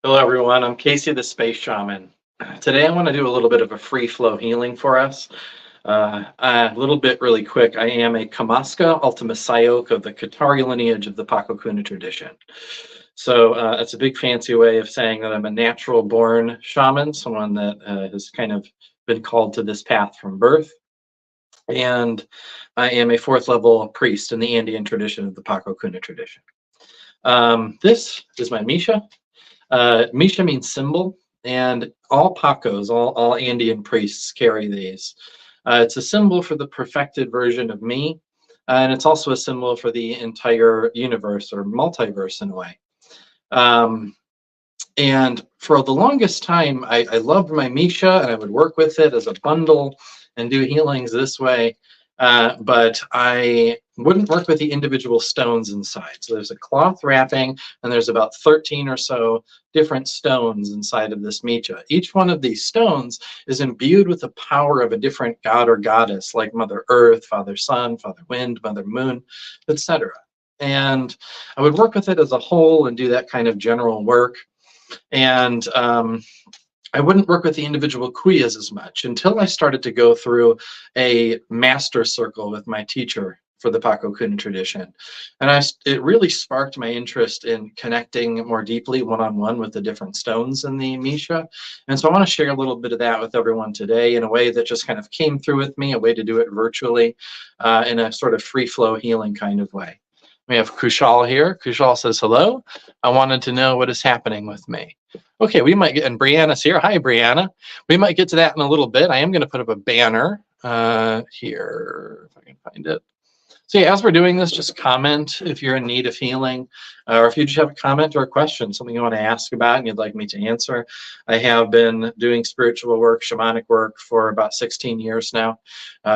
Hello, everyone. I'm Casey the Space Shaman. Today, I want to do a little bit of a free flow healing for us. A little bit really quick. I am a Kamaska Ultima Sayok of the Qatari lineage of the Pakokuna tradition. So it's a big fancy way of saying that I'm a natural born shaman, someone that has kind of been called to this path from birth. And I am a fourth level priest in the Andean tradition of the Pakokuna tradition. This is my Misha. Misha means symbol, and all Pacos, all Andean priests carry these. It's a symbol for the perfected version of me, and it's also a symbol for the entire universe or multiverse in a way. And for the longest time, I loved my Misha, and I would work with it as a bundle and do healings this way. But I wouldn't work with the individual stones inside. So there's a cloth wrapping, and there's about 13 or so different stones inside of this Misha. Each one of these stones is imbued with the power of a different god or goddess, like Mother Earth, Father Sun, Father Wind, Mother Moon, etc. And I would work with it as a whole and do that kind of general work. And I wouldn't work with the individual kuyas as much until I started to go through a master circle with my teacher for the Pakokuna tradition. And it really sparked my interest in connecting more deeply one-on-one with the different stones in the Misha. And so I want to share a little bit of that with everyone today in a way that just kind of came through with me, a way to do it virtually in a sort of free flow healing kind of way. We have Kushal here. Kushal says, hello. I wanted to know what is happening with me. Okay, we might get, and Brianna's here. Hi, Brianna. We might get to that in a little bit. I am going to put up a banner here, if I can find it. So yeah, as we're doing this, just comment if you're in need of healing, or if you just have a comment or a question, something you want to ask about and you'd like me to answer. I have been doing spiritual work, shamanic work for about 16 years now.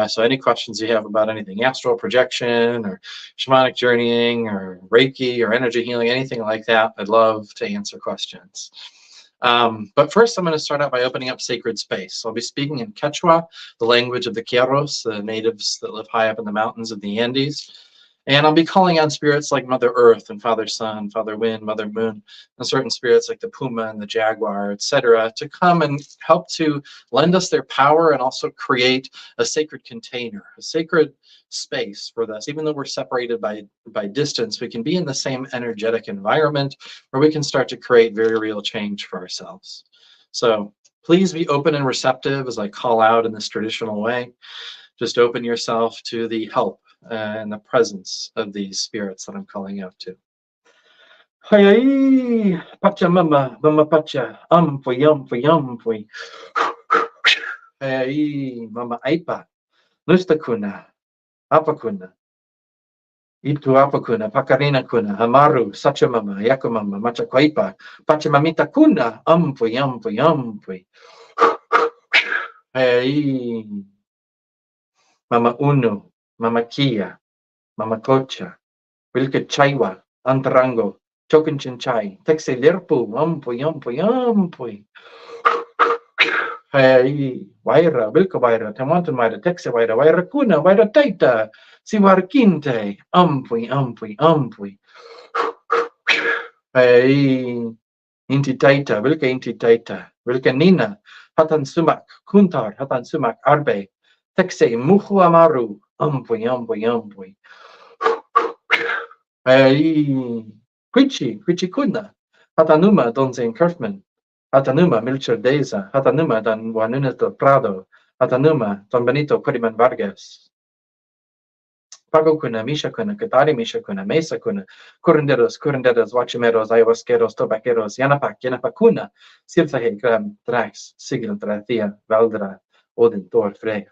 So any questions you have about anything, astral projection or shamanic journeying or Reiki or energy healing, anything like that, I'd love to answer questions. But first, I'm going to start out by opening up sacred space. So I'll be speaking in Quechua, the language of the Queros, the natives that live high up in the mountains of the Andes. And I'll be calling on spirits like Mother Earth and Father Sun, Father Wind, Mother Moon, and certain spirits like the Puma and the Jaguar, etc., to come and help to lend us their power and also create a sacred container, a sacred space for this. Even though we're separated by distance, we can be in the same energetic environment where we can start to create very real change for ourselves. So please be open and receptive as I call out in this traditional way. Just open yourself to the help and the presence of these spirits that I'm calling out to. Hi, pacha mama, mama pacha, fui. Hi, mama aipa, nustakuna, apakuna. Itu apakuna, pakarina kuna, hamaru, sachamama, yakumama, machakwaipa, pachamamita kuna, fui. Hey, Mama Uno, Mama Kia, Mama Kocha, Wilke Chaiwa, Antarango, Chokinchinchai, Texe Lirpu, Ampui. Hey, Waira, Wilka Waira, Tamantan Waira, Texe Waira Kuna, Waira Taita, Siwarkinte, Ampui. Hey, Inti Taita, Wilka Nina, Hatan Sumak, Kuntar, Hatan Sumak, Arbe, Texe Muhu Amaru, Ampui. Hey, Quichi Kuna, Hatanuma Donzen Kerfman, Hatanuma Milcher Deza, Hatanuma Don Juanunes del Prado, Hatanuma Don Benito Queriman Vargas. Pago Kuna, Misha Kuna, Katari Misha Kuna, Mesa Kuna, Curanderos, Guachimeros, Ayahuasqueros, Tobaqueros, Yanapacuna, Sirtahe, Gram, Drax, Sigil, Drathia, Valdra, Odin, Thor, Freya,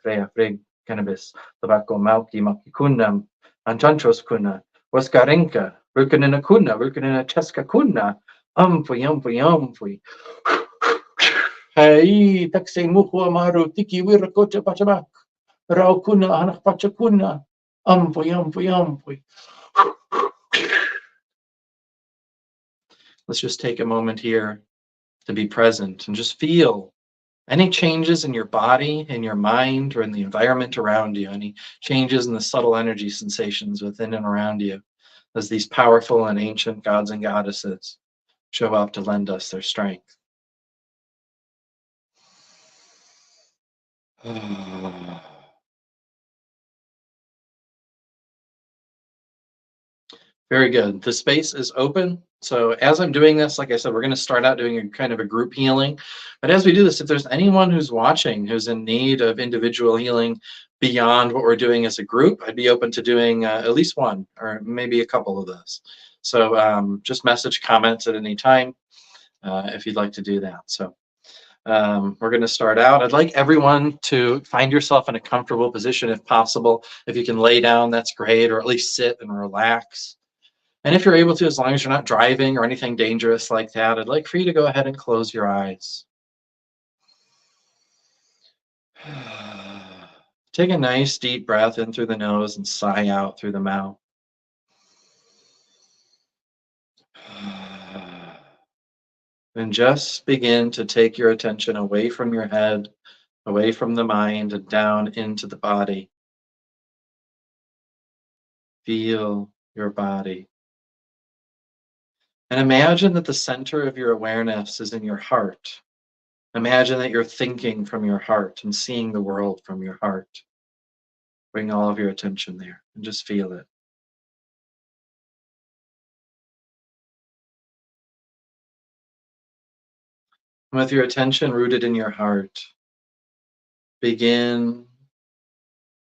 Cannabis, Tobacco, Maki Kunam, Anchanchos Kuna, Waskarenka, Wilkanina Kuna, Wilkanina Cheska Kuna, Ampui. Hey, Taxe Muhu Amaru, Tiki Wirakocha Pachamak, Rao Kuna, Anach Pachakuna, Ampui. Let's just take a moment here to be present and just feel any changes in your body, in your mind, or in the environment around you, any changes in the subtle energy sensations within and around you as these powerful and ancient gods and goddesses show up to lend us their strength. Very good. The space is open. So as I'm doing this, like I said, we're going to start out doing a kind of a group healing. But as we do this, if there's anyone who's watching who's in need of individual healing beyond what we're doing as a group, I'd be open to doing at least one or maybe a couple of those. So just message comments at any time if you'd like to do that. So we're going to start out. I'd like everyone to find yourself in a comfortable position if possible. If you can lay down, that's great, or at least sit and relax. And if you're able to, as long as you're not driving or anything dangerous like that, I'd like for you to go ahead and close your eyes. Take a nice deep breath in through the nose and sigh out through the mouth. And just begin to take your attention away from your head, away from the mind, and down into the body. Feel your body. And imagine that the center of your awareness is in your heart. Imagine that you're thinking from your heart and seeing the world from your heart. Bring all of your attention there and just feel it. And with your attention rooted in your heart, begin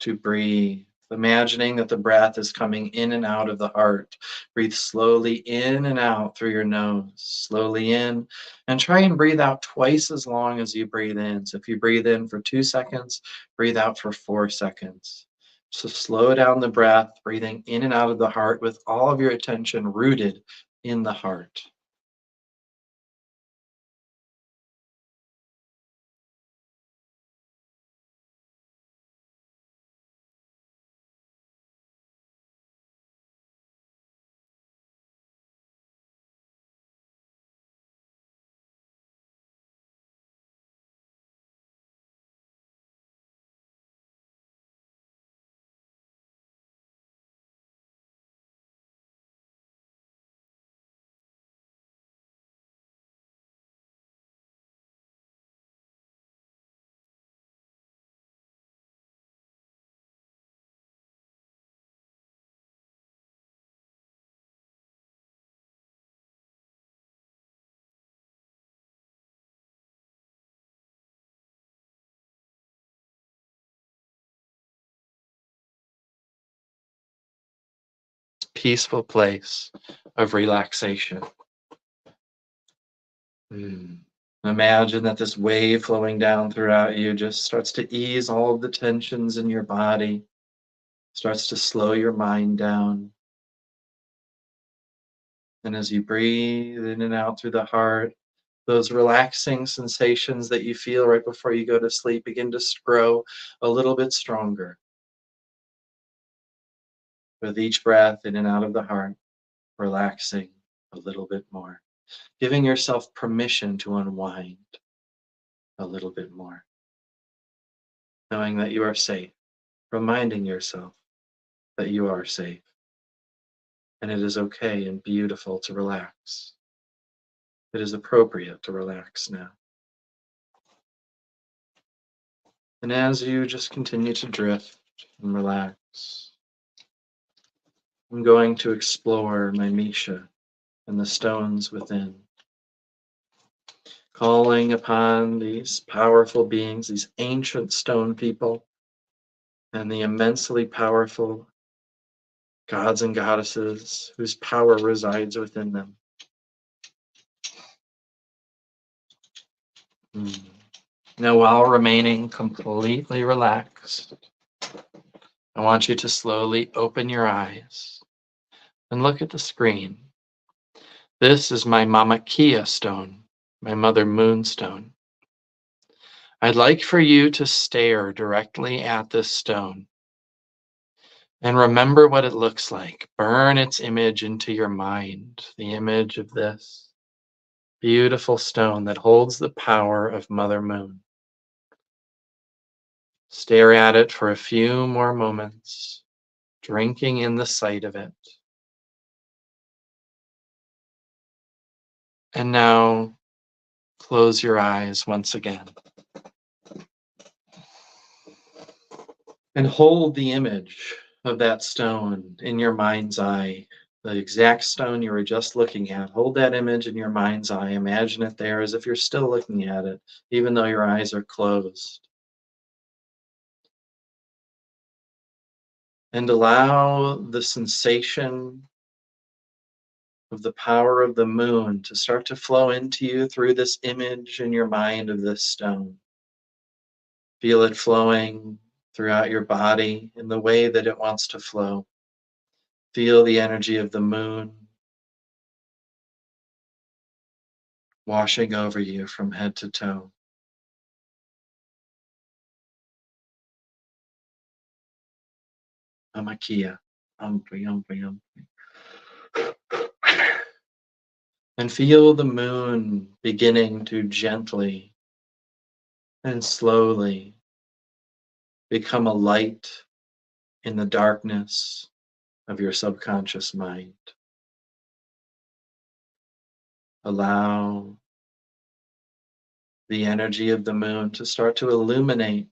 to breathe, imagining that the breath is coming in and out of the heart. Breathe slowly in and out through your nose, slowly in, and try and breathe out twice as long as you breathe in. So if you breathe in for 2 seconds, breathe out for 4 seconds. So slow down the breath, breathing in and out of the heart with all of your attention rooted in the heart. Peaceful place of relaxation. Imagine that this wave flowing down throughout you just starts to ease all of the tensions in your body, starts to slow your mind down. And as you breathe in and out through the heart, those relaxing sensations that you feel right before you go to sleep begin to grow a little bit stronger. With each breath in and out of the heart, relaxing a little bit more, giving yourself permission to unwind a little bit more, knowing that you are safe, reminding yourself that you are safe, and it is okay and beautiful to relax. It is appropriate to relax now. And as you just continue to drift and relax, I'm going to explore my Misha and the stones within, calling upon these powerful beings, these ancient stone people, and the immensely powerful gods and goddesses whose power resides within them. Now, while remaining completely relaxed, I want you to slowly open your eyes and look at the screen. This is my Mama Kia stone, my Mother Moonstone. I'd like for you to stare directly at this stone and remember what it looks like. Burn its image into your mind, the image of this beautiful stone that holds the power of Mother Moon. Stare at it for a few more moments, drinking in the sight of it. And now close your eyes once again. And hold the image of that stone in your mind's eye, the exact stone you were just looking at. Hold that image in your mind's eye. Imagine it there as if you're still looking at it, even though your eyes are closed. And allow the sensation of the power of the moon to start to flow into you through this image in your mind of this stone. Feel it flowing throughout your body in the way that it wants to flow. Feel the energy of the moon washing over you from head to toe. Amakia. Umpri, umpri, umpri. And feel the moon beginning to gently and slowly become a light in the darkness of your subconscious mind. Allow the energy of the moon to start to illuminate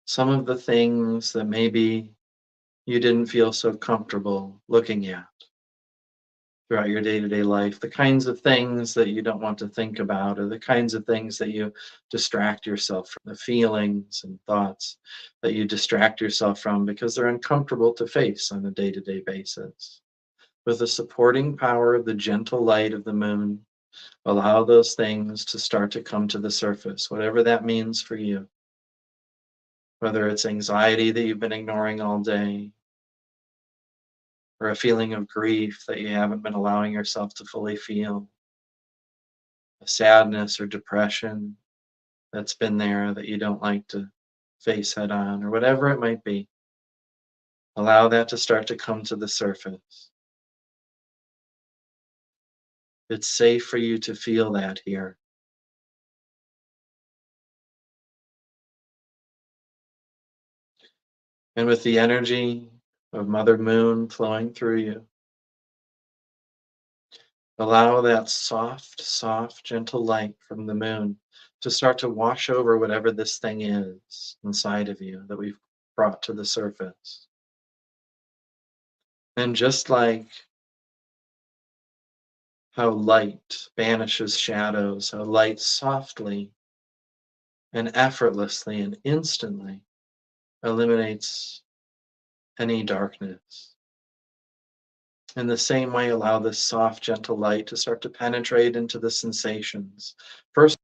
some of the things that maybe you didn't feel so comfortable looking at throughout your day-to-day life, the kinds of things that you don't want to think about, or the kinds of things that you distract yourself from, the feelings and thoughts that you distract yourself from because they're uncomfortable to face on a day-to-day basis. With the supporting power of the gentle light of the moon, allow those things to start to come to the surface, whatever that means for you. Whether it's anxiety that you've been ignoring all day, or a feeling of grief that you haven't been allowing yourself to fully feel, a sadness or depression that's been there that you don't like to face head on, or whatever it might be. Allow that to start to come to the surface. It's safe for you to feel that here. And with the energy of Mother Moon flowing through you, allow that soft, soft, gentle light from the moon to start to wash over whatever this thing is inside of you that we've brought to the surface. And just like how light banishes shadows, how light softly and effortlessly and instantly eliminates any darkness. In the same way, allow this soft, gentle light to start to penetrate into the sensations. First,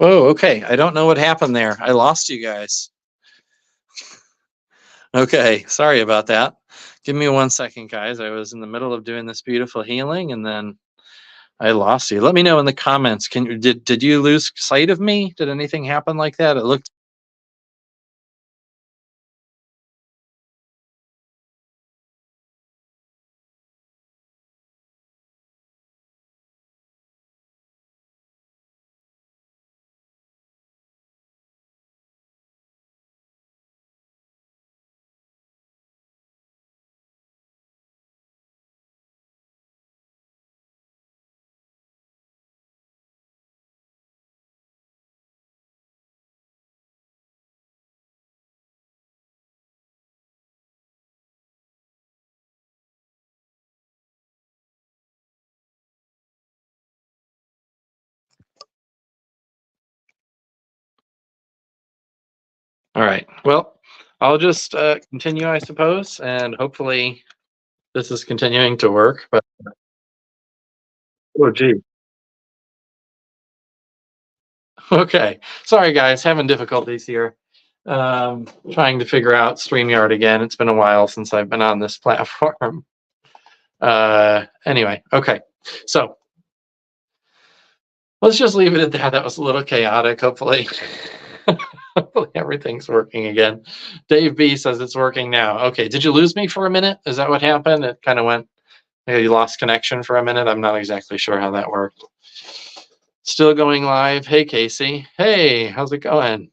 Oh, okay. I don't know what happened there. I lost you guys. Okay, sorry about that. Give me 1 second, guys. I was in the middle of doing this beautiful healing, and then I lost you. Let me know in the comments. Did you lose sight of me? Did anything happen like that? It looked. All right. Well, I'll just continue, I suppose, and hopefully this is continuing to work. But oh, gee. Okay. Sorry, guys. Having difficulties here. Trying to figure out StreamYard again. It's been a while since I've been on this platform. Anyway, okay. So let's just leave it at that. That was a little chaotic. Hopefully, hopefully everything's working again. Dave B says it's working now. Okay. Did you lose me for a minute? Is that what happened? It kind of went. You lost connection for a minute. I'm not exactly sure how that worked. Still going live. Hey, Casey. Hey, how's it going?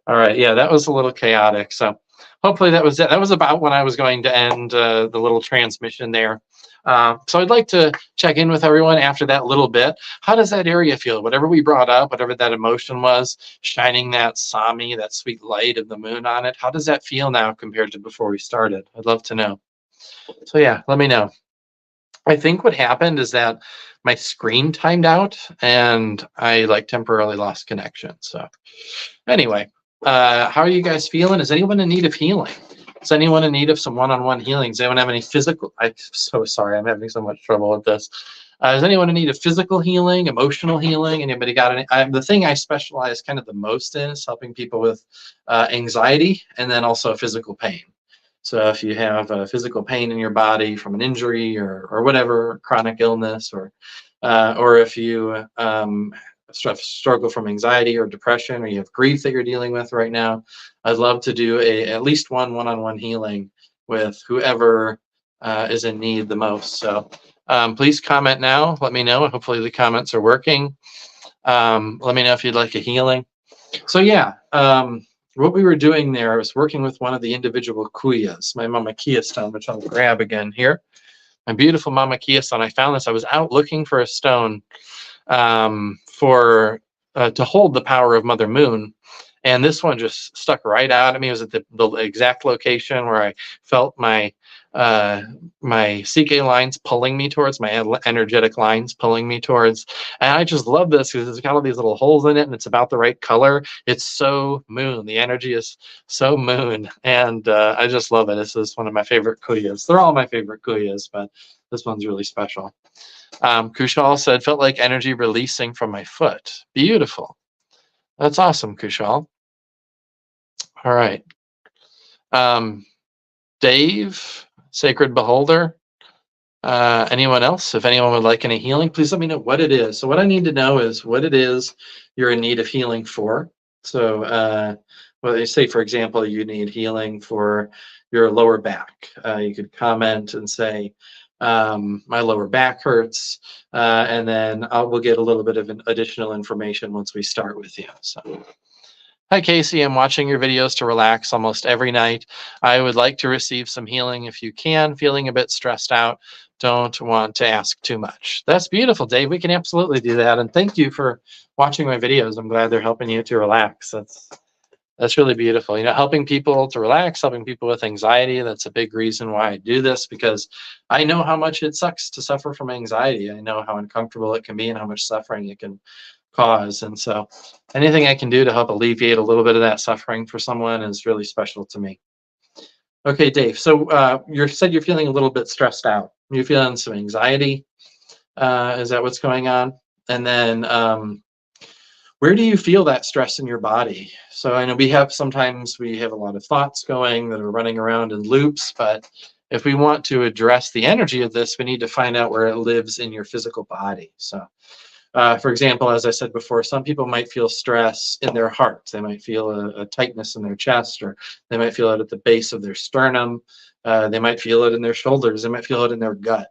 All right. Yeah, that was a little chaotic. So hopefully that was it. That was about when I was going to end the little transmission there. So I'd like to check in with everyone after that little bit. How does that area feel? Whatever we brought up, whatever that emotion was, shining that Sami, that sweet light of the moon on it, how does that feel now compared to before we started? I'd love to know. So yeah, let me know. I think what happened is that my screen timed out and I like temporarily lost connection. So anyway, how are you guys feeling? Is anyone in need of healing? Is anyone in need of some one-on-one healing? Does anyone have any physical? I'm so sorry. I'm having so much trouble with this. Is anyone in need of physical healing, emotional healing? Anybody got any? The thing I specialize kind of the most in is helping people with anxiety and then also physical pain. So if you have physical pain in your body from an injury or whatever, chronic illness, or if you struggle from anxiety or depression, or you have grief that you're dealing with right now, I'd love to do at least one-on-one healing with whoever is in need the most. So please comment now. Let me know. Hopefully the comments are working. Let me know if you'd like a healing. So yeah, what we were doing there, I was working with one of the individual kuyas, my Mama Kia stone, which I'll grab again here. My beautiful Mama Kia stone. I found this. I was out looking for a stone for to hold the power of Mother Moon, and this one just stuck right out at me. It was at the exact location where I felt my CK lines pulling me towards, my energetic lines pulling me towards. And I just love this because it's got all these little holes in it and it's about the right color. It's so moon. The energy is so moon. And I just love it. This is one of my favorite kuyas. They're all my favorite kuyas, but this one's really special. Kushal said, felt like energy releasing from my foot. Beautiful. That's awesome, Kushal. All right. Dave, Sacred Beholder. Anyone else? If anyone would like any healing, please let me know what it is. So what I need to know is what it is you're in need of healing for. So well, they say, for example, you need healing for your lower back. You could comment and say, my lower back hurts, and then we'll get a little bit of additional information once we start with you. So. Hi, Casey. I'm watching your videos to relax almost every night. I would like to receive some healing if you can. Feeling a bit stressed out. Don't want to ask too much. That's beautiful, Dave. We can absolutely do that. And thank you for watching my videos. I'm glad they're helping you to relax. That's really beautiful. You know, helping people to relax, helping people with anxiety. That's a big reason why I do this, because I know how much it sucks to suffer from anxiety. I know how uncomfortable it can be and how much suffering it can cause. And so anything I can do to help alleviate a little bit of that suffering for someone is really special to me. Okay, Dave. So you said you're feeling a little bit stressed out. You're feeling some anxiety. Is that what's going on? And then Where do you feel that stress in your body? So I know sometimes we have a lot of thoughts going that are running around in loops, but if we want to address the energy of this, we need to find out where it lives in your physical body. So for example, as I said before, some people might feel stress in their heart. They might feel a tightness in their chest, or they might feel it at the base of their sternum. They might feel it in their shoulders. They might feel it in their gut.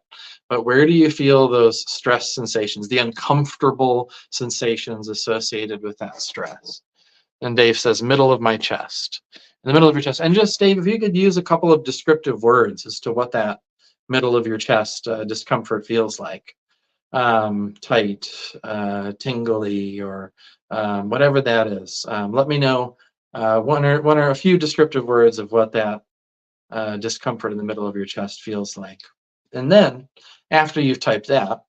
But where do you feel those stress sensations, the uncomfortable sensations associated with that stress? And Dave says, middle of my chest, in the middle of your chest. And just, Dave, if you could use a couple of descriptive words as to what that middle of your chest discomfort feels like. Tight, tingly, or whatever that is. Let me know one or a few descriptive words of what that discomfort in the middle of your chest feels like. And then after you've typed that,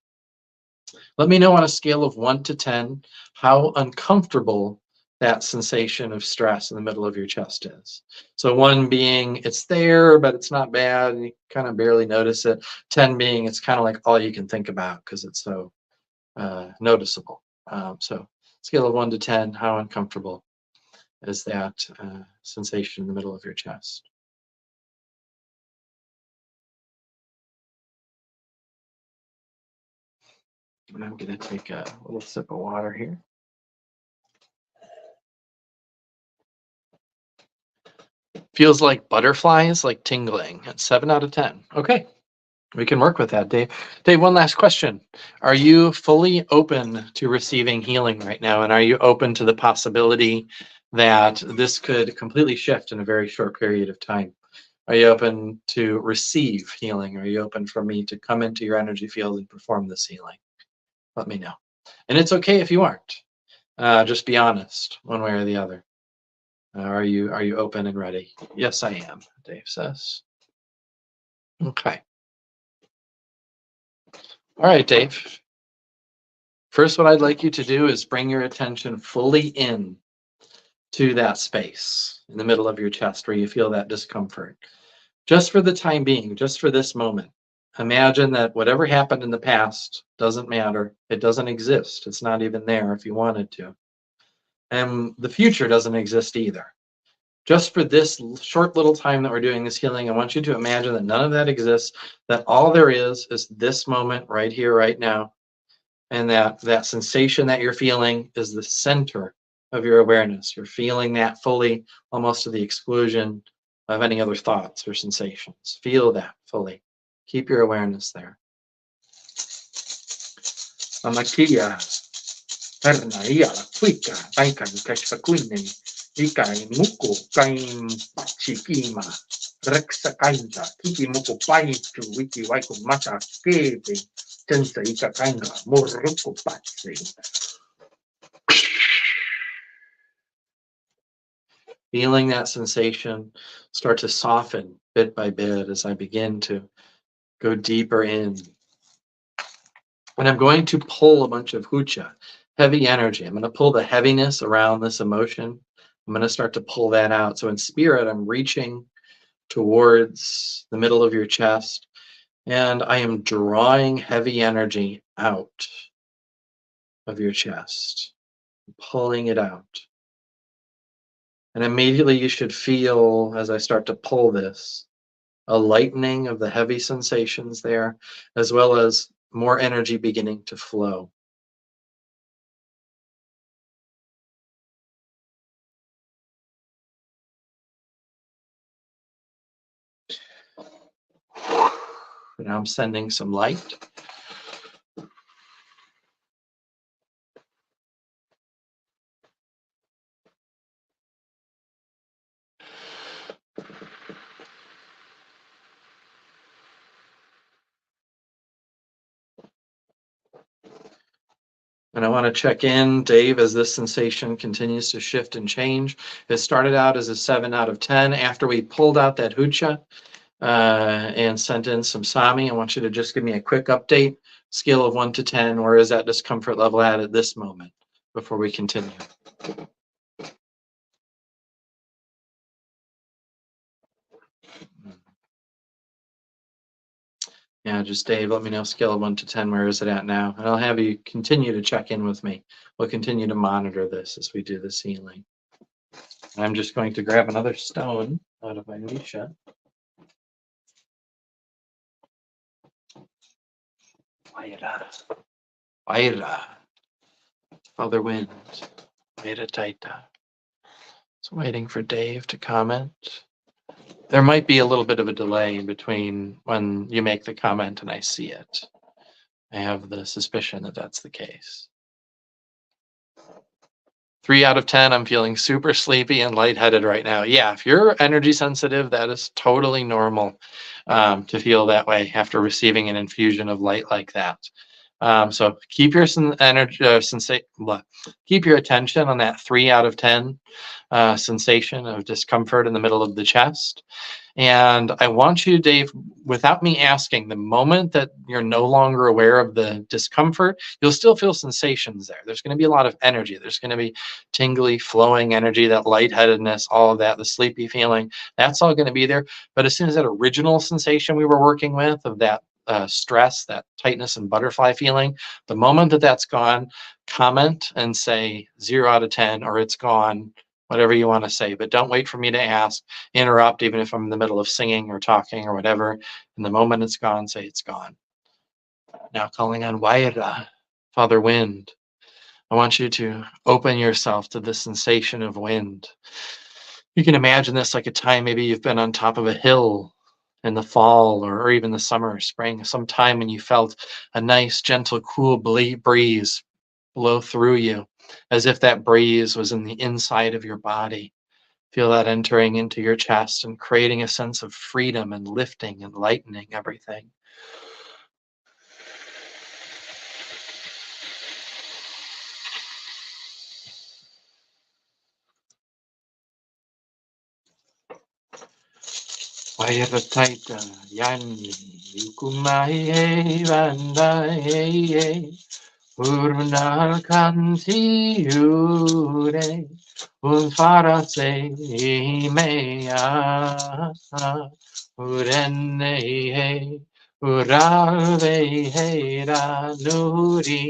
let me know on a scale of 1 to 10 how uncomfortable that sensation of stress in the middle of your chest is. So 1 being it's there, but it's not bad, and you kind of barely notice it. 10 being it's kind of like all you can think about because it's so noticeable. So scale of 1 to 10, how uncomfortable is that sensation in the middle of your chest? And I'm going to take a little sip of water here. Feels like butterflies, like tingling at 7 out of 10. Okay, we can work with that, Dave. Dave, one last question. Are you fully open to receiving healing right now? And are you open to the possibility that this could completely shift in a very short period of time? Are you open to receive healing? Are you open for me to come into your energy field and perform this healing? Let me know. And it's okay if you aren't. Just be honest, one way or the other. Are you open and ready? Yes, I am, Dave says. Okay. All right, Dave. First, what I'd like you to do is bring your attention fully in to that space in the middle of your chest where you feel that discomfort. Just for the time being, just for this moment, imagine that whatever happened in the past doesn't matter. It doesn't exist. It's not even there if you wanted to. And the future doesn't exist either. Just for this short little time that we're doing this healing, I want you to imagine that none of that exists, that all there is this moment right here, right now. And that sensation that you're feeling is the center of your awareness. You're feeling that fully, almost to the exclusion of any other thoughts or sensations. Feel that fully. Keep your awareness there. Amakia, Hernaia, Quika, Baikan, Kashakuinen, Ikai, Muku, Kaim, Pachikima, Rexa Kainta, Kiki Muku Paitu, Wiki Waiku Mata, Kebe, Tensa Ika Kainga, Moruku Patsi. Feeling that sensation start to soften bit by bit as I begin to go deeper in. And I'm going to pull a bunch of hucha, heavy energy. I'm going to pull the heaviness around this emotion. I'm going to start to pull that out. So in spirit, I'm reaching towards the middle of your chest, and I am drawing heavy energy out of your chest, pulling it out. And immediately you should feel, as I start to pull this, a lightening of the heavy sensations there, as well as more energy beginning to flow. Now I'm sending some light. And I want to check in, Dave, as this sensation continues to shift and change. It started out as a 7 out of 10. After we pulled out that hucha and sent in some sami, I want you to just give me a quick update, scale of 1 to 10. Where is that discomfort level at this moment before we continue? Yeah, just Dave, let me know scale of 1 to 10, where is it at now? And I'll have you continue to check in with me. We'll continue to monitor this as we do this healing. I'm just going to grab another stone out of my Misha. Waira. Waira. Father Wind. Waira Taita. Just waiting for Dave to comment. There might be a little bit of a delay in between when you make the comment and I see it. I have the suspicion that that's the case. 3 out of 10, I'm feeling super sleepy and lightheaded right now. Yeah, if you're energy sensitive, that is totally normal to feel that way after receiving an infusion of light like that. So keep your keep your attention on that 3 out of 10 sensation of discomfort in the middle of the chest. And I want you, Dave, without me asking, the moment that you're no longer aware of the discomfort, you'll still feel sensations there. There's going to be a lot of energy. There's going to be tingly, flowing energy, that lightheadedness, all of that, the sleepy feeling. That's all going to be there. But as soon as that original sensation we were working with of that stress, that tightness and butterfly feeling, the moment that that's gone, comment and say 0 out of 10 or it's gone, whatever you want to say. But don't wait for me to ask, interrupt, even if I'm in the middle of singing or talking or whatever. And the moment it's gone, say it's gone. Now calling on Waira, Father Wind. I want you to open yourself to the sensation of wind. You can imagine this like a time maybe you've been on top of a hill in the fall or even the summer or spring, some time when you felt a nice, gentle, cool breeze blow through you, as if that breeze was in the inside of your body. Feel that entering into your chest and creating a sense of freedom and lifting and lightening everything. Wairataita yani yukumai vandai urnal kantiure un farase mea urenne urave hera nuri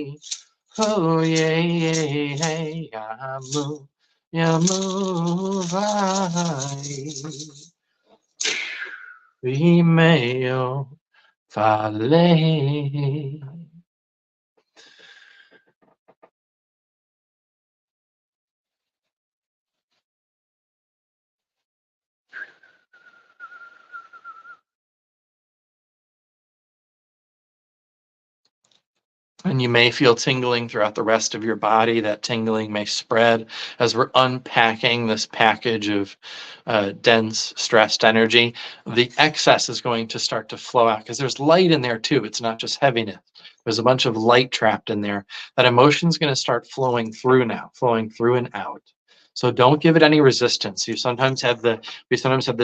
oh ye yamu yamu vai Vimeo Fale. And you may feel tingling throughout the rest of your body. That tingling may spread as we're unpacking this package of dense, stressed energy. The excess is going to start to flow out because there's light in there too. It's not just heaviness. There's a bunch of light trapped in there. That emotion is going to start flowing through now, flowing through and out. So don't give it any resistance. We sometimes have the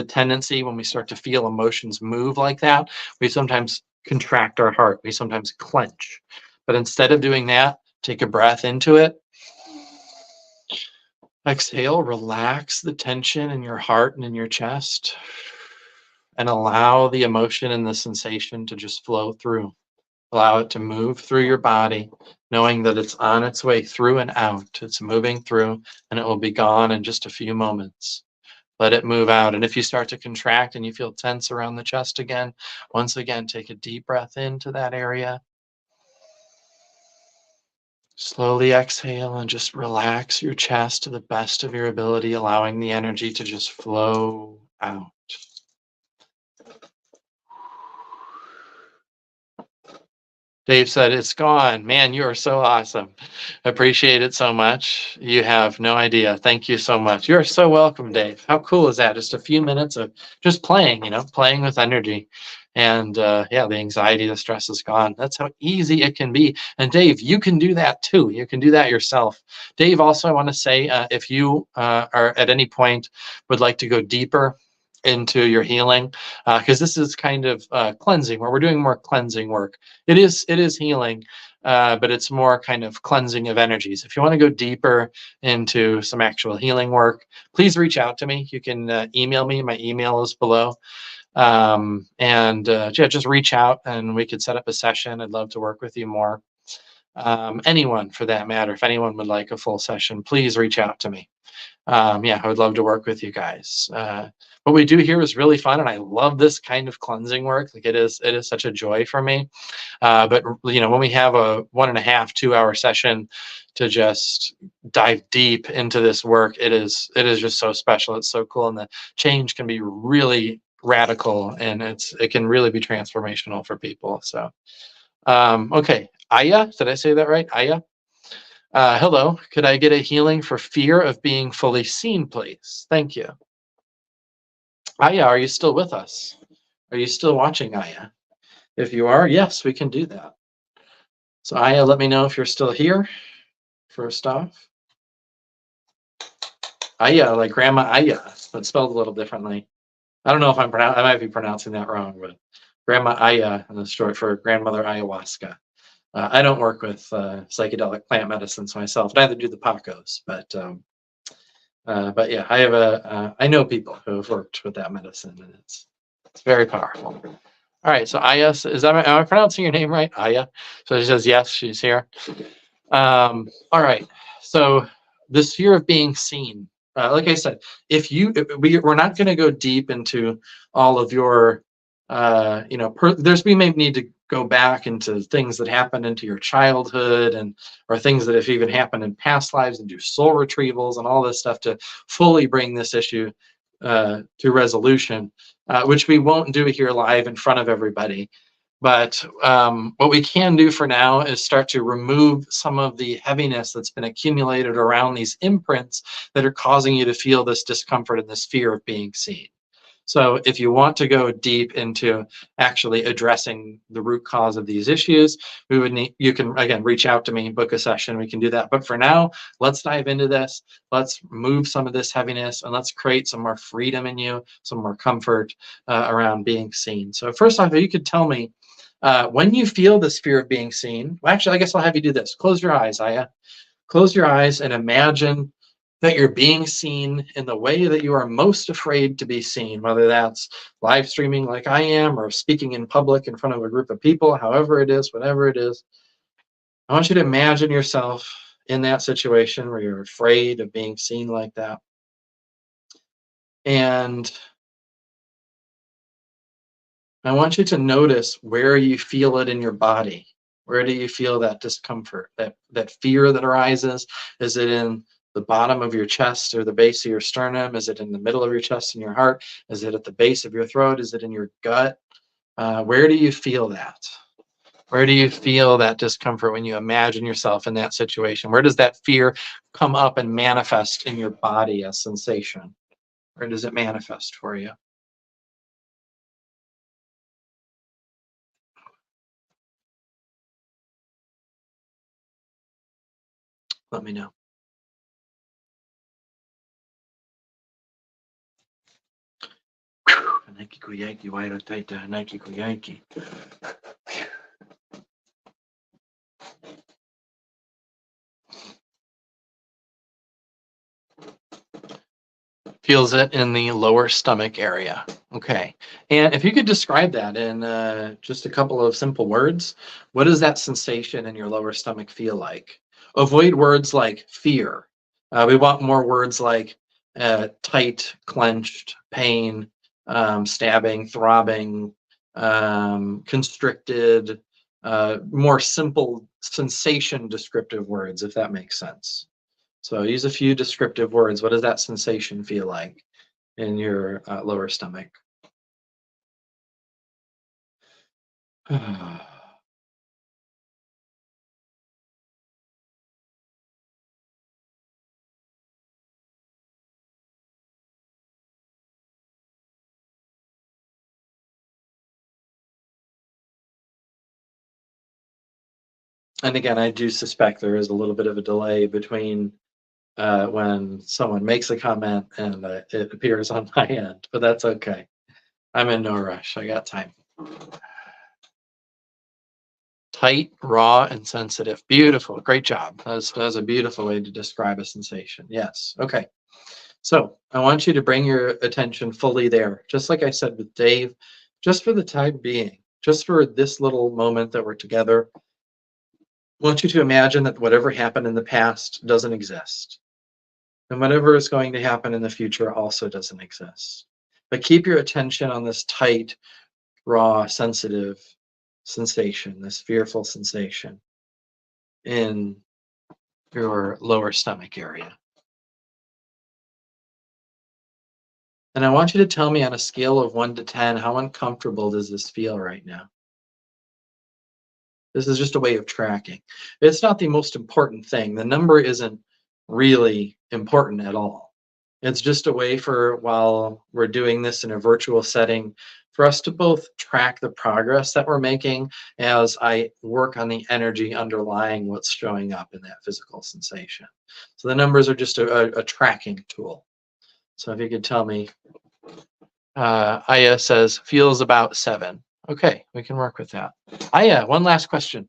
tendency when we start to feel emotions move like that, we sometimes contract our heart. We sometimes clench. But instead of doing that, take a breath into it. Exhale, relax the tension in your heart and in your chest, and allow the emotion and the sensation to just flow through. Allow it to move through your body, knowing that it's on its way through and out. It's moving through, and it will be gone in just a few moments. Let it move out. And if you start to contract and you feel tense around the chest again, once again, take a deep breath into that area. Slowly exhale and just relax your chest to the best of your ability, allowing the energy to just flow out. Dave said, it's gone. Man, you are so awesome. Appreciate it so much. You have no idea. Thank you so much. You're so welcome, Dave. How cool is that? Just a few minutes of just playing, playing with energy. And yeah, the anxiety, the stress is gone. That's how easy it can be. And Dave, you can do that too. You can do that yourself. Dave, also, I want to say, if you are at any point would like to go deeper into your healing, because this is kind of cleansing, where we're doing more cleansing work. It is healing, but it's more kind of cleansing of energies. If you want to go deeper into some actual healing work, please reach out to me. You can email me. My email is below. Yeah, just reach out and we could set up a session. I'd love to work with you more. Anyone for that matter, if anyone would like a full session, please reach out to me. Yeah, I would love to work with you guys. What we do here is really fun, and I love this kind of cleansing work. Like it is such a joy for me. But when we have a 1.5, 2 hour session to just dive deep into this work, it is just so special. It's so cool, and the change can be really radical, and it can really be transformational for people. So, okay, Aya, did I say that right? Aya. Hello, could I get a healing for fear of being fully seen, please? Thank you. Aya, are you still with us? Are you still watching, Aya? If you are, yes, we can do that. So Aya, let me know if you're still here, first off. Aya, like Grandma Aya, but spelled a little differently. I don't know if I might be pronouncing that wrong, but Grandma Aya is short for Grandmother Ayahuasca. I don't work with psychedelic plant medicines myself. Neither do the Pacos, but yeah, I know people who have worked with that medicine, and it's very powerful. All right, so Aya, am I pronouncing your name right? Aya. So she says yes, she's here. All right, so this fear of being seen. Like I said, we're not going to go deep into all of your, we may need to go back into things that happened into your childhood or things that have even happened in past lives and do soul retrievals and all this stuff to fully bring this issue to resolution, which we won't do here live in front of everybody. But what we can do for now is start to remove some of the heaviness that's been accumulated around these imprints that are causing you to feel this discomfort and this fear of being seen. So if you want to go deep into actually addressing the root cause of these issues, you can, again, reach out to me, book a session, we can do that. But for now, let's dive into this. Let's move some of this heaviness and let's create some more freedom in you, some more comfort around being seen. So first off, if you could tell me, when you feel this fear of being seen, well, actually, I guess I'll have you do this. Close your eyes, Aya. Close your eyes and imagine that you're being seen in the way that you are most afraid to be seen, whether that's live streaming like I am or speaking in public in front of a group of people, however it is, whatever it is. I want you to imagine yourself in that situation where you're afraid of being seen like that. And I want you to notice where you feel it in your body. Where do you feel that discomfort, that fear that arises? Is it in the bottom of your chest or the base of your sternum? Is it in the middle of your chest and your heart? Is it at the base of your throat? Is it in your gut? Where do you feel that? Where do you feel that discomfort when you imagine yourself in that situation? Where does that fear come up and manifest in your body as sensation? Where does it manifest for you? Let me know. Nike Kuyaki, Wairo Taita, Nike Kuyaki. Feels it in the lower stomach area. Okay. And if you could describe that in just a couple of simple words, what does that sensation in your lower stomach feel like? Avoid words like fear. We want more words like tight, clenched, pain, stabbing, throbbing, constricted, more simple sensation descriptive words, if that makes sense. So use a few descriptive words. What does that sensation feel like in your lower stomach? And again, I do suspect there is a little bit of a delay between when someone makes a comment and it appears on my end, but that's okay. I'm in no rush. I got time. Tight, raw, and sensitive. Beautiful. Great job. That's a beautiful way to describe a sensation. Yes. Okay. So I want you to bring your attention fully there, just like I said with Dave, just for the time being, just for this little moment that we're together. I want you to imagine that whatever happened in the past doesn't exist. And whatever is going to happen in the future also doesn't exist. But keep your attention on this tight, raw, sensitive sensation, this fearful sensation in your lower stomach area. And I want you to tell me on a scale of 1 to 10, how uncomfortable does this feel right now? This is just a way of tracking. It's not the most important thing. The number isn't really important at all. It's just a way for, while we're doing this in a virtual setting, for us to both track the progress that we're making as I work on the energy underlying what's showing up in that physical sensation. So the numbers are just a tracking tool. So if you could tell me, Aya says feels about 7. Okay, we can work with that. Aya, one last question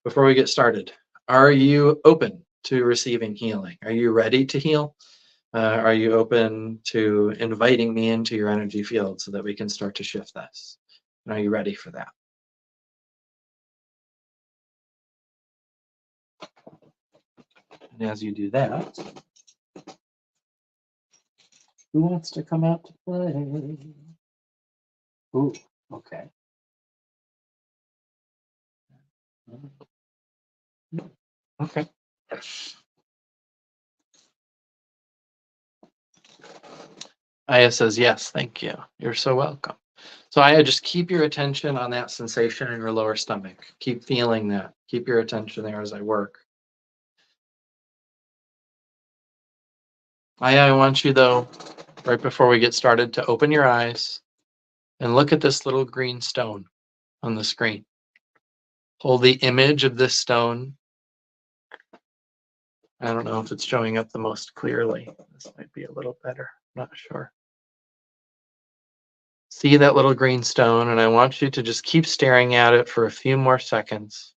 before we get started. Are you open to receiving healing? Are you ready to heal? Are you open to inviting me into your energy field so that we can start to shift this? And are you ready for that? And as you do that, who wants to come out to play? Ooh, okay. Okay. Aya says, yes, thank you. You're so welcome. So Aya, just keep your attention on that sensation in your lower stomach. Keep feeling that. Keep your attention there as I work. Aya, I want you, though, right before we get started, to open your eyes and look at this little green stone on the screen. Hold the image of this stone. I don't know if it's showing up the most clearly. This might be a little better. I'm not sure. See that little green stone, and I want you to just keep staring at it for a few more seconds.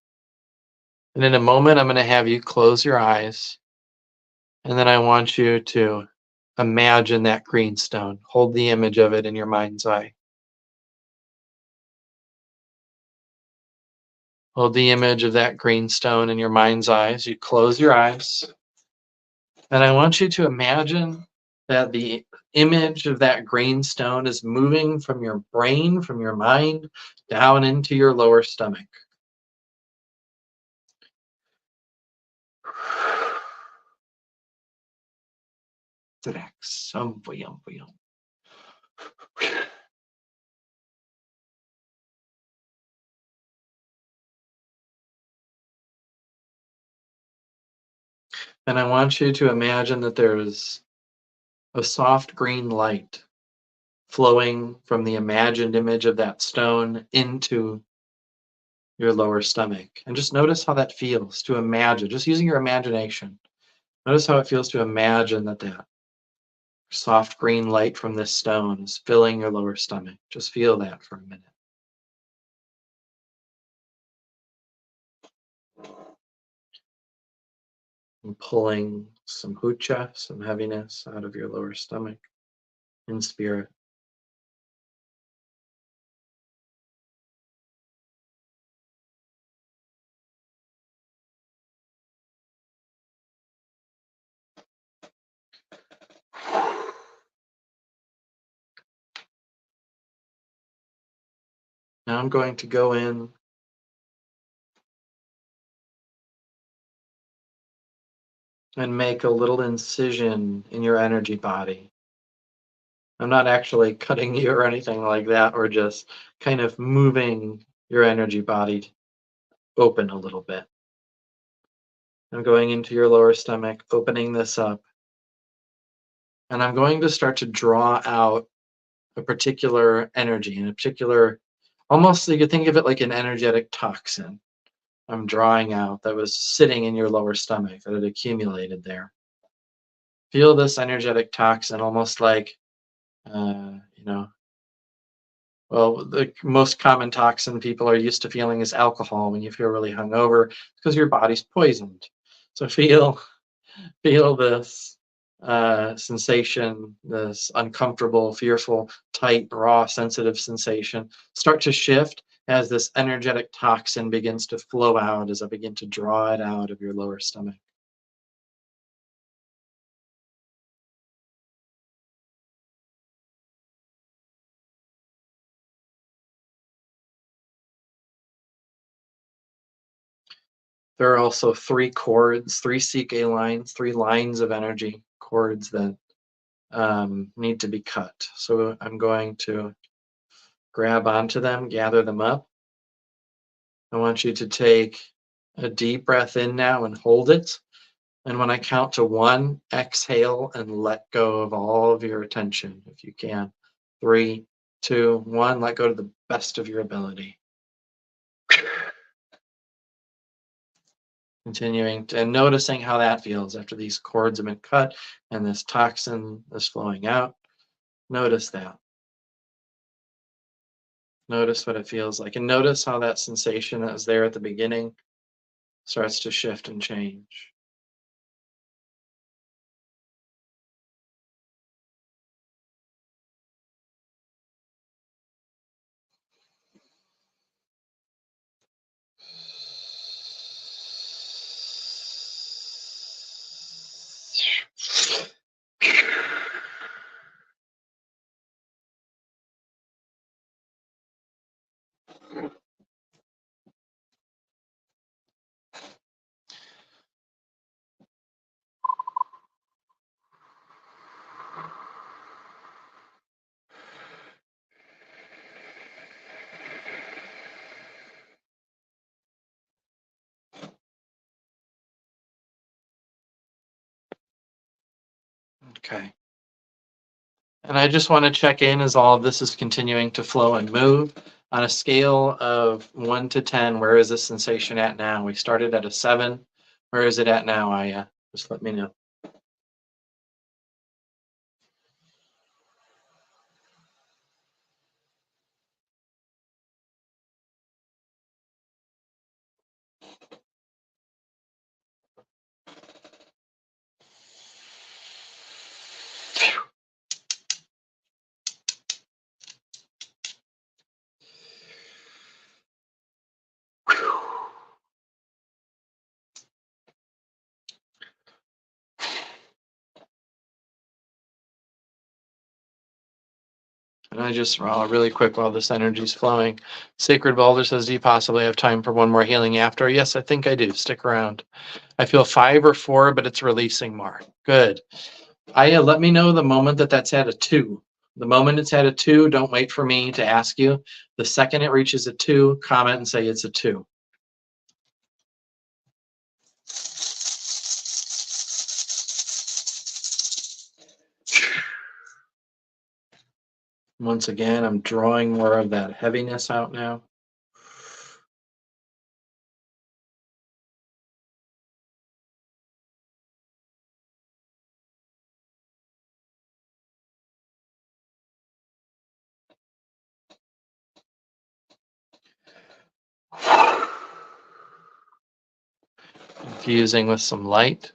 And in a moment, I'm going to have you close your eyes. And then I want you to imagine that green stone. Hold the image of it in your mind's eye. Hold the image of that green stone in your mind's eye as you close your eyes. And I want you to imagine that the image of that green stone is moving from your brain, from your mind, down into your lower stomach. And I want you to imagine that there's a soft green light flowing from the imagined image of that stone into your lower stomach. And just notice how that feels to imagine, just using your imagination. Notice how it feels to imagine that that soft green light from this stone is filling your lower stomach. Just feel that for a minute. And pulling some hucha, some heaviness out of your lower stomach in spirit. Now I'm going to go in and make a little incision in your energy body. I'm not actually cutting you or anything like that, or just kind of moving your energy body open a little bit. I'm going into your lower stomach, opening this up. And I'm going to start to draw out a particular energy, and a particular, almost you could think of it like an energetic toxin. I'm drawing out that was sitting in your lower stomach, that had accumulated there. Feel this energetic toxin almost like, well, the most common toxin people are used to feeling is alcohol when you feel really hungover because your body's poisoned. So feel this sensation, this uncomfortable, fearful, tight, raw, sensitive sensation, start to shift as this energetic toxin begins to flow out as I begin to draw it out of your lower stomach. There are also three cords, three CK lines, three lines of energy cords that need to be cut. So I'm going to grab onto them, gather them up. I want you to take a deep breath in now and hold it. And when I count to one, exhale and let go of all of your attention if you can. 3, 2, 1, let go to the best of your ability. Continuing and noticing how that feels after these cords have been cut and this toxin is flowing out. Notice that. Notice what it feels like. And notice how that sensation that was there at the beginning starts to shift and change. Okay. And I just want to check in as all of this is continuing to flow and move. On a scale of 1 to 10, where is this sensation at now? We started at a 7. Where is it at now, Aya? Just let me know. And I just, really quick while this energy is flowing, Sacred Boulder says, do you possibly have time for one more healing after? Yes, I think I do. Stick around. I feel 5 or 4, but it's releasing more. Good. Aya, let me know the moment that that's at a 2. The moment it's at a 2, don't wait for me to ask you. The second it reaches a 2, comment and say it's a 2. Once again, I'm drawing more of that heaviness out now. Infusing with some light.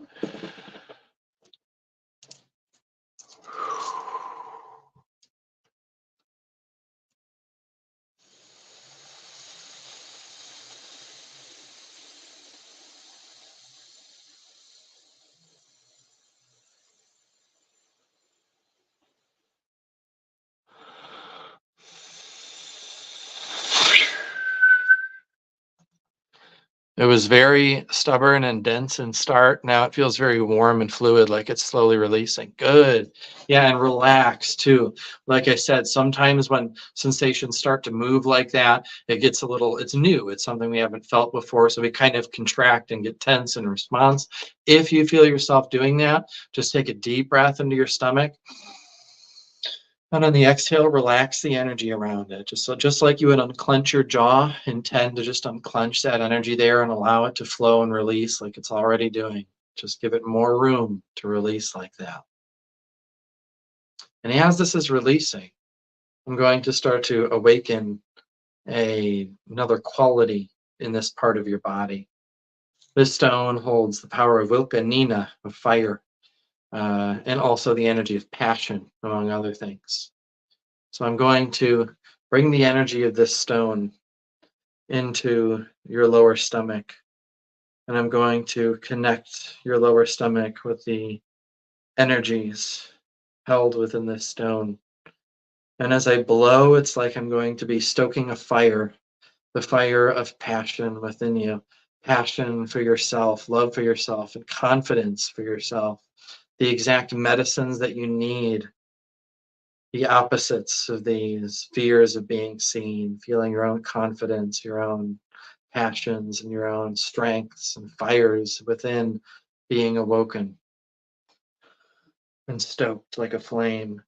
It was very stubborn and dense and start. Now it feels very warm and fluid, like it's slowly releasing. Good. Yeah, and relax too. Like I said, sometimes when sensations start to move like that, it gets a little, it's new. It's something we haven't felt before. So we kind of contract and get tense in response. If you feel yourself doing that, just take a deep breath into your stomach. And on the exhale, relax the energy around it. Just like you would unclench your jaw, intend to just unclench that energy there and allow it to flow and release like it's already doing. Just give it more room to release like that. And as this is releasing, I'm going to start to awaken another quality in this part of your body. This stone holds the power of Wilka Nina, of fire. and also the energy of passion, among other things. So I'm going to bring the energy of this stone into your lower stomach, and I'm going to connect your lower stomach with the energies held within this stone. And as I blow, it's like I'm going to be stoking a fire, the fire of passion within you, passion for yourself, love for yourself, and confidence for yourself, the exact medicines that you need, the opposites of these fears of being seen, feeling your own confidence, your own passions, and your own strengths and fires within being awoken and stoked like a flame.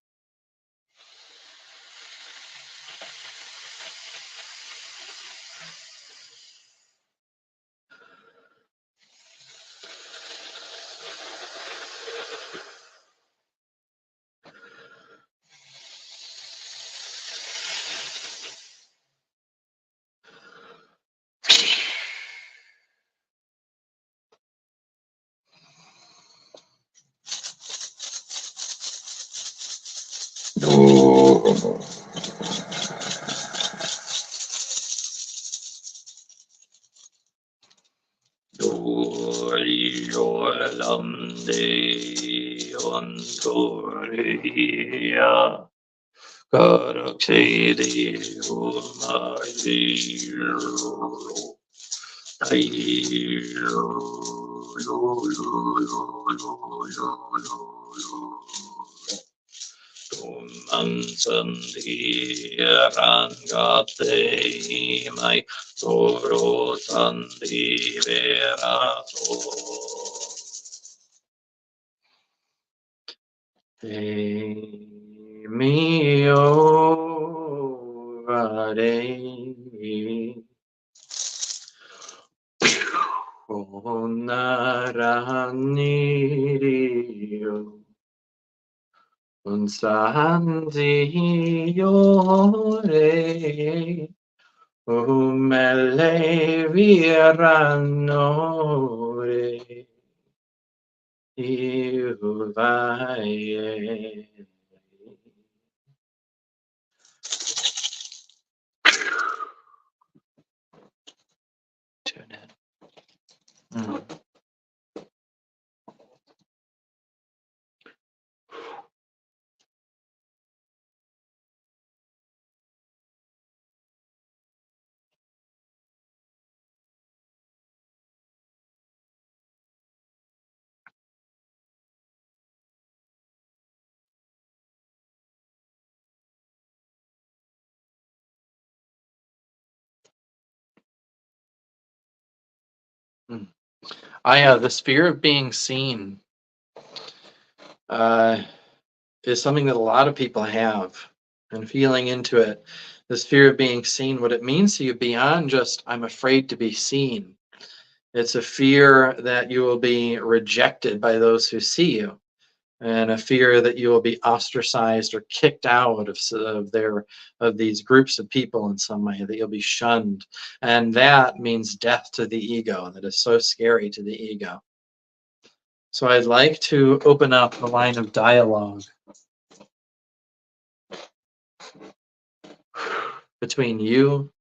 Mai Toro Sandi Verato Mio Vare Onaranirio Unsanziore Umele Viranore Iuvaye. Tune in. The fear of being seen is something that a lot of people have, and feeling into it, this fear of being seen, what it means to you beyond just, I'm afraid to be seen. It's a fear that you will be rejected by those who see you, and a fear that you will be ostracized or kicked out of these groups of people in some way, that you'll be shunned. And that means death to the ego. That is so scary to the ego. So I'd like to open up the line of dialogue between you,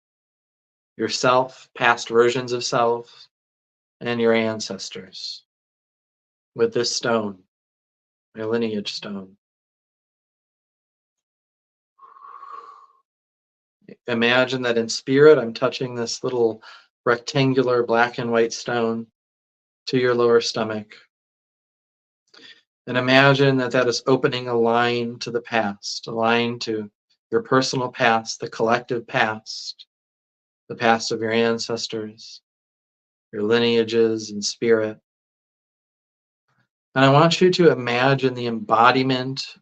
yourself, past versions of self, and your ancestors with this stone, your lineage stone. Imagine that in spirit, I'm touching this little rectangular black and white stone to your lower stomach. And imagine that that is opening a line to the past, a line to your personal past, the collective past, the past of your ancestors, your lineages and spirit. And I want you to imagine the embodiment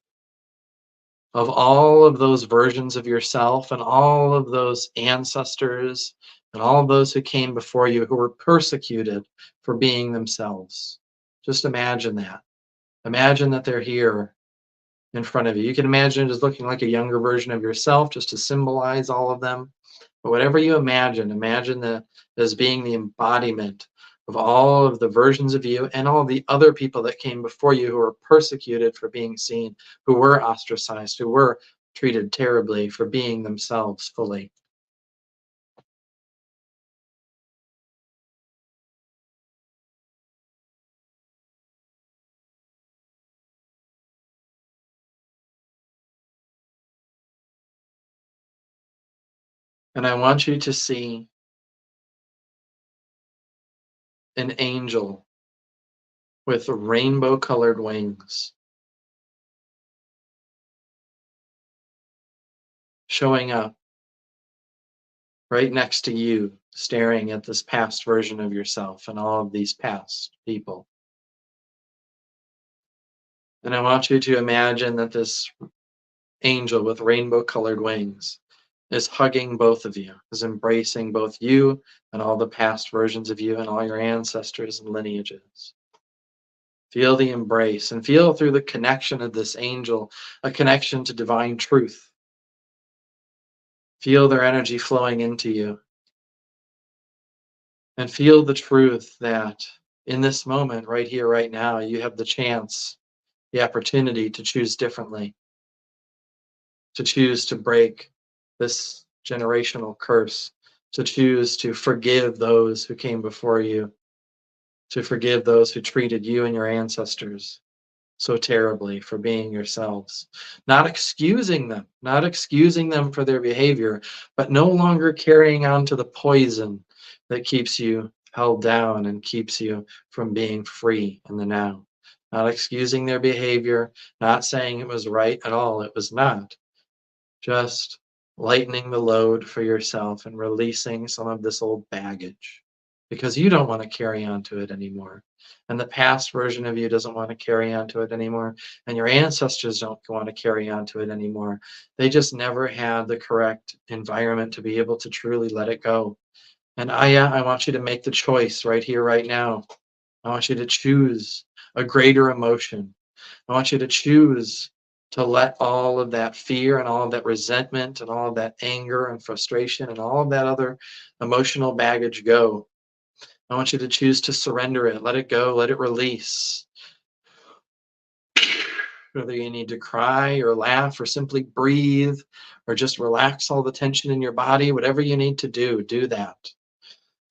of all of those versions of yourself and all of those ancestors and all of those who came before you who were persecuted for being themselves. Just imagine that. Imagine that they're here in front of you. You can imagine it as looking like a younger version of yourself, just to symbolize all of them. But whatever you imagine that as being the embodiment of all of the versions of you and all the other people that came before you who were persecuted for being seen, who were ostracized, who were treated terribly for being themselves fully. And I want you to see an angel with rainbow colored wings showing up right next to you, staring at this past version of yourself and all of these past people. And I want you to imagine that this angel with rainbow colored wings is hugging both of you, is embracing both you and all the past versions of you and all your ancestors and lineages. Feel the embrace and feel through the connection of this angel a connection to divine truth. Feel their energy flowing into you and feel the truth that in this moment, right here, right now, you have the chance, the opportunity to choose differently, to choose to break this generational curse, to choose to forgive those who came before you, to forgive those who treated you and your ancestors so terribly for being yourselves. Not excusing them for their behavior, but no longer carrying on to the poison that keeps you held down and keeps you from being free in the now. Not excusing their behavior, not saying it was right at all. It was not. Just lightening the load for yourself and releasing some of this old baggage because you don't want to carry on to it anymore. And the past version of you doesn't want to carry on to it anymore. And your ancestors don't want to carry on to it anymore. They just never had the correct environment to be able to truly let it go. And I want you to make the choice right here, right now. I want you to choose a greater emotion. I want you to choose to let all of that fear and all of that resentment and all of that anger and frustration and all of that other emotional baggage go. I want you to choose to surrender it, let it go, let it release. Whether you need to cry or laugh or simply breathe or just relax all the tension in your body, whatever you need to do that.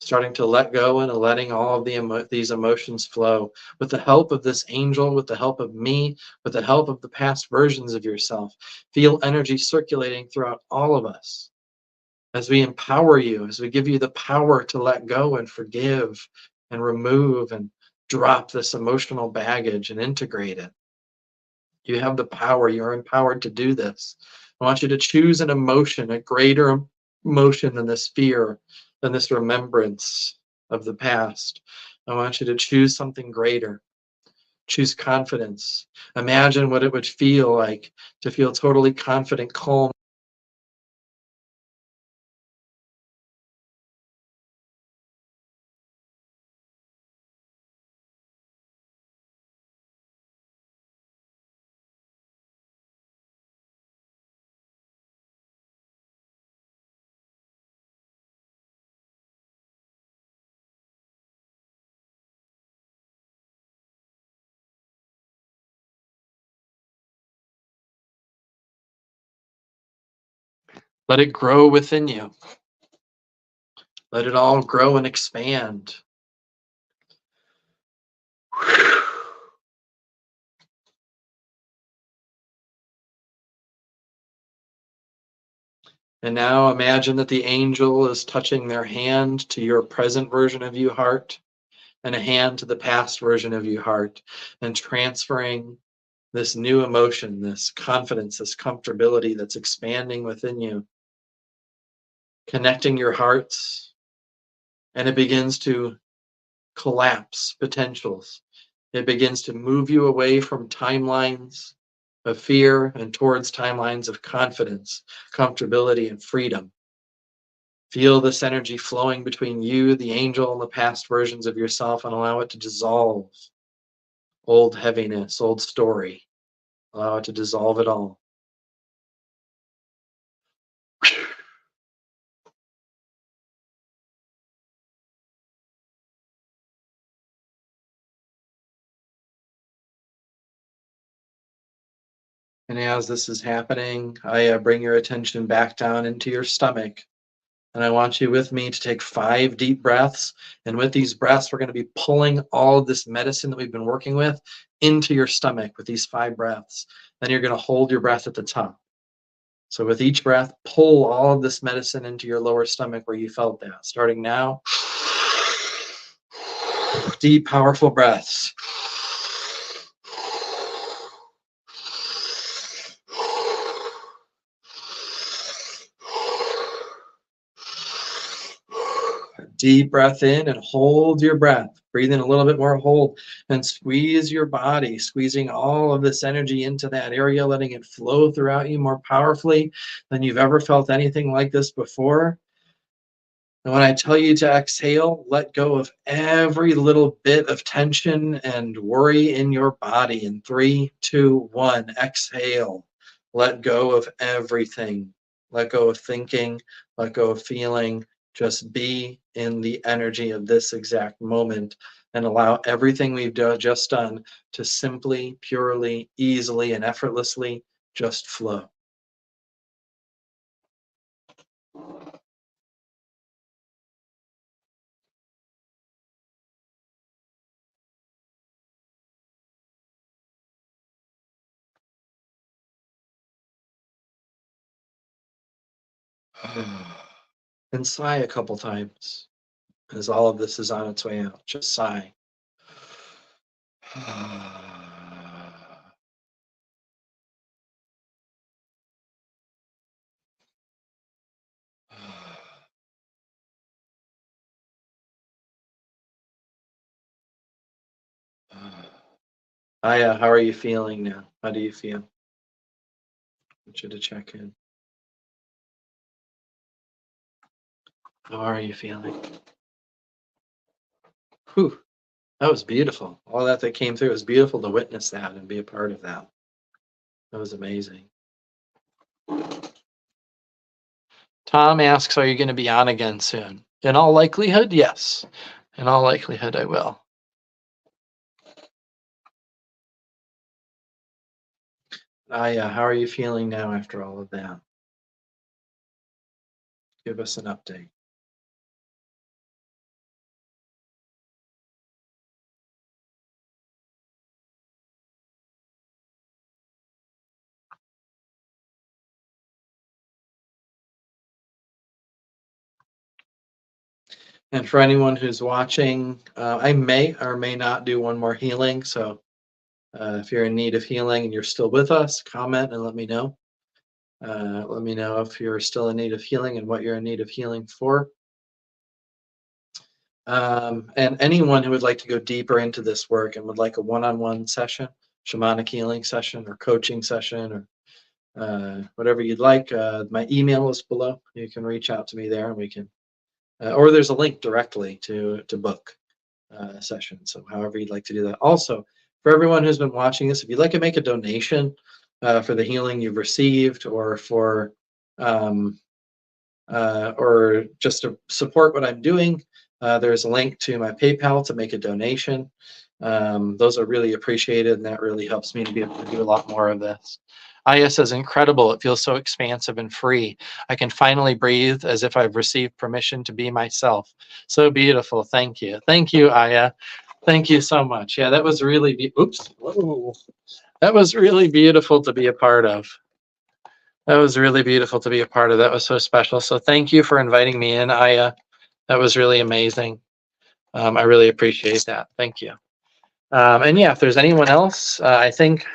Starting to let go and letting all of these emotions flow with the help of this angel, with the help of me, with the help of the past versions of yourself. Feel energy circulating throughout all of us as we empower you, as we give you the power to let go and forgive and remove and drop this emotional baggage and integrate it. You have the power. You're empowered to do this. I want you to choose an emotion, a greater emotion than this fear, than this remembrance of the past. I want you to choose something greater. Choose confidence. Imagine what it would feel like to feel totally confident, calm. Let it grow within you. Let it all grow and expand. And now imagine that the angel is touching their hand to your present version of you heart and a hand to the past version of you heart and transferring this new emotion, this confidence, this comfortability that's expanding within you, connecting your hearts, and it begins to collapse potentials. It begins to move you away from timelines of fear and towards timelines of confidence, comfortability, and freedom. Feel this energy flowing between you, the angel, and the past versions of yourself, and allow it to dissolve old heaviness, old story. Allow it to dissolve it all. And as this is happening, I bring your attention back down into your stomach. And I want you with me to take 5 deep breaths. And with these breaths, we're going to be pulling all of this medicine that we've been working with into your stomach with these 5 breaths. Then you're going to hold your breath at the top. So with each breath, pull all of this medicine into your lower stomach where you felt that. Starting now, deep, powerful breaths. Deep breath in and hold your breath. Breathe in a little bit more, hold, and squeeze your body, squeezing all of this energy into that area, letting it flow throughout you more powerfully than you've ever felt anything like this before. And when I tell you to exhale, let go of every little bit of tension and worry in your body. In 3, 2, 1, exhale. Let go of everything. Let go of thinking, let go of feeling. Just be in the energy of this exact moment and allow everything we've just done to simply, purely, easily, and effortlessly just flow. And sigh a couple times as all of this is on its way out. Just sigh. Aya, how are you feeling now? How do you feel? I want you to check in. How are you feeling? Whew, that was beautiful. All that came through, it was beautiful to witness that and be a part of that. That was amazing. Tom asks, are you going to be on again soon? In all likelihood, yes. In all likelihood, I will. Aya, how are you feeling now after all of that? Give us an update. And for anyone who's watching, I may or may not do one more healing. So if you're in need of healing and you're still with us, comment and let me know. Let me know if you're still in need of healing and what you're in need of healing for. And anyone who would like to go deeper into this work and would like a one-on-one session, shamanic healing session or coaching session or whatever you'd like, my email is below. You can reach out to me there and we can, or there's a link directly to book a session. So however you'd like to do that. Also, for everyone who's been watching this, if you'd like to make a donation for the healing you've received or for or just to support what I'm doing, there's a link to my PayPal to make a donation. Those are really appreciated, and that really helps me to be able to do a lot more of this. Aya says, incredible. It feels so expansive and free. I can finally breathe as if I've received permission to be myself. So beautiful. Thank you. Thank you, Aya. Thank you so much. Yeah, that was really, oops. Whoa. That was really beautiful to be a part of. That was really beautiful to be a part of. That was so special. So thank you for inviting me in, Aya. That was really amazing. I really appreciate that. Thank you. And yeah, if there's anyone else, I think,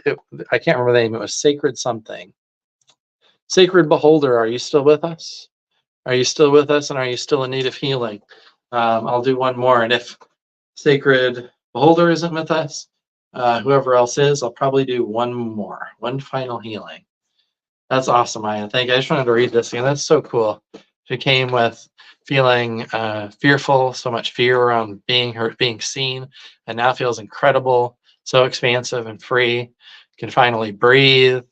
I can't remember the name. It was Sacred something. Sacred Beholder, are you still with us? Are you still with us? And are you still in need of healing? I'll do one more. And if Sacred Beholder isn't with us, whoever else is, I'll probably do one more, one final healing. That's awesome, Aya. Thank you. I just wanted to read this again. That's so cool. She came with feeling fearful, so much fear around being hurt, being seen, and now feels incredible, so expansive and free. Can finally breathe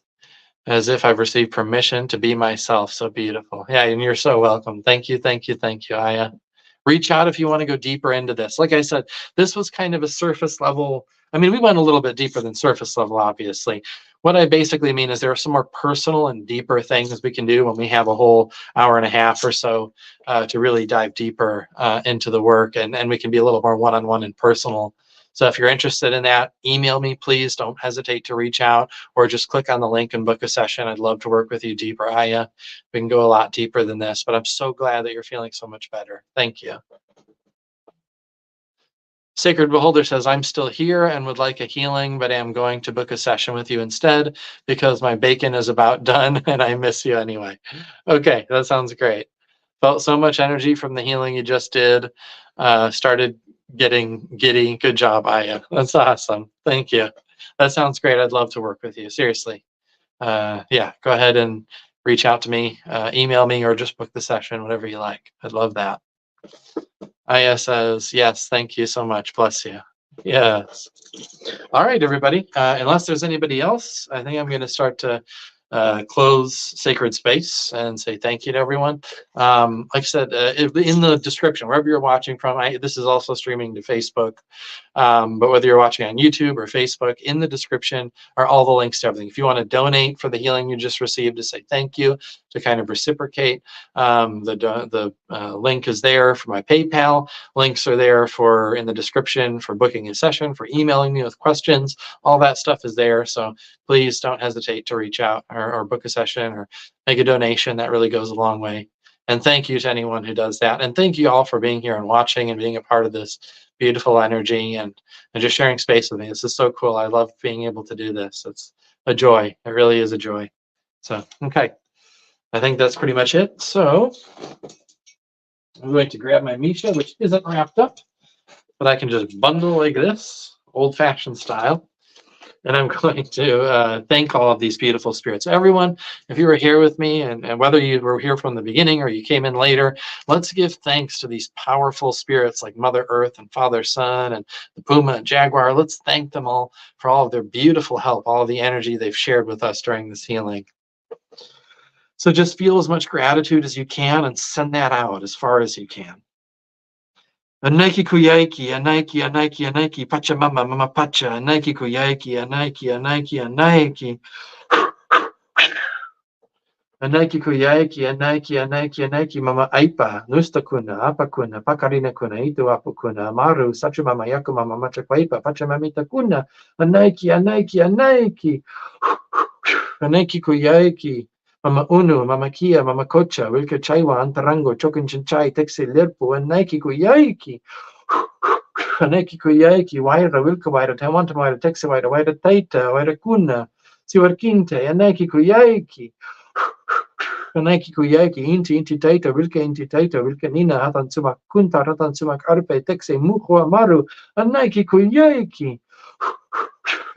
as if I've received permission to be myself. So beautiful. Yeah, and you're so welcome. Thank you, thank you, thank you, Aya. Reach out if you want to go deeper into this. Like I said, this was kind of a surface level. I mean, we went a little bit deeper than surface level, obviously. what I basically mean is there are some more personal and deeper things we can do when we have a whole hour and a half or so to really dive deeper into the work, and we can be a little more one-on-one and personal. So if you're interested in that, email me, please. Don't hesitate to reach out, or just click on the link and book a session. I'd love to work with you deeper, Aya. We can go a lot deeper than this, but I'm so glad that you're feeling so much better. Thank you. Sacred Beholder says, I'm still here and would like a healing, but I am going to book a session with you instead because my bacon is about done and I miss you anyway. Okay, that sounds great. Felt so much energy from the healing you just did. Started getting giddy. Good job, Aya. That's awesome. Thank you. That sounds great. I'd love to work with you. Seriously. Yeah, go ahead and reach out to me, email me, or just book the session, whatever you like. I'd love that. Aya says, yes, thank you so much. Bless you. Yes. All right, everybody. Unless there's anybody else, I think I'm going to start to close Sacred Space and say thank you to everyone. Like I said, in the description, wherever you're watching from, this is also streaming to Facebook. But whether you're watching on YouTube or Facebook, in the description are all the links to everything. If you want to donate for the healing you just received, to say thank you, to kind of reciprocate, the link is there for my PayPal. Links are there for in the description for booking a session, for emailing me with questions. All that stuff is there. So please don't hesitate to reach out or book a session or make a donation. That really goes a long way. And thank you to anyone who does that. And thank you all for being here and watching and being a part of this beautiful energy and just sharing space with me. This is so cool. I love being able to do this. It's a joy. It really is a joy. So, okay. I think that's pretty much it. So I'm going to grab my Misha, which isn't wrapped up, but I can just bundle like this, old-fashioned style. And I'm going to thank all of these beautiful spirits. Everyone, if you were here with me, and whether you were here from the beginning or you came in later, let's give thanks to these powerful spirits like Mother Earth and Father Sun and the Puma and Jaguar. Let's thank them all for all of their beautiful help, all of the energy they've shared with us during this healing. So just feel as much gratitude as you can and send that out as far as you can. Anaiki kuyaiki, anaiki, anaiki, anaiki, pacha mama, mama pacha, anaiki kuyaiki, anaiki, anaiki, anaiki. Anaiki kuyaiki, anaiki, anaiki, anaiki, mama aipa, nusta kuna, apa kuna, pakarina kuna, itu apu kuna, maru, sachu mama yaku mama macha kwaipa, pacha mamita kuna, anaiki, anaiki, anaiki. Anaiki kuyaiki. Mama Unu, Mama Kia, Mama Kocha, Wilka Chaiwa, Antarango, Chokin Chinchai, Texi Lirpu, and Nike Kuyaiki. Nike Kuyaiki, Waira, Wilka Waira, Tawanta Waira, Texi Waira, Waira Taita, Waira Kuna, Siwarkinte, and Nike Kuyaiki. Nike Kuyaiki, Inti Taita, Wilka Inti Taita, Wilka Nina, Hatan Sumak Kunta, Hatan Sumak Arpe, Texi, Muhu Amaru, and Nike Kuyaiki.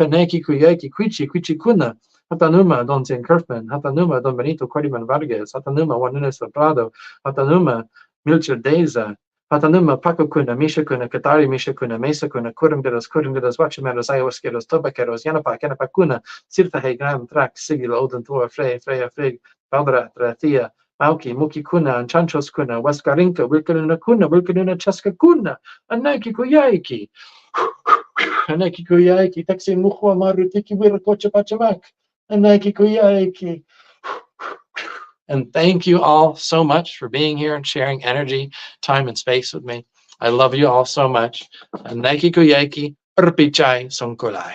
Nike Kuyaiki, Quichi Kuna. Hatanuma, Don St. Kerfman, Hatanuma, Don Benito Cordiman Vargas, Hatanuma, Juan Nunes Prado, Hatanuma, Milcher Deza, Hatanuma, Paco Kuna, Misha Kuna, Katari Misha Kuna, Mesa Kuna, Kurumgeras, Wachimeros, Iowaskeros, Tobakeros, Yanapak, Yanapakuna, Sirtahe, Gram, Trak, Sigil, Oden, Tua, Freya, Frig, Valdra, Trathia, Mauki, Muki Kuna, and Chanchos Kuna, Waskarinka, Wilkanuna Kuna, Wilkanuna Chaska Kuna, and Nike Kuyaiki. Nike Kuyaiki, Taxi Mukhwa Marutiki Wirakocha Pachamak. And thank you all so much for being here and sharing energy, time, and space with me. I love you all so much. And Nike Kuyaki, Urpichai Sonkolai.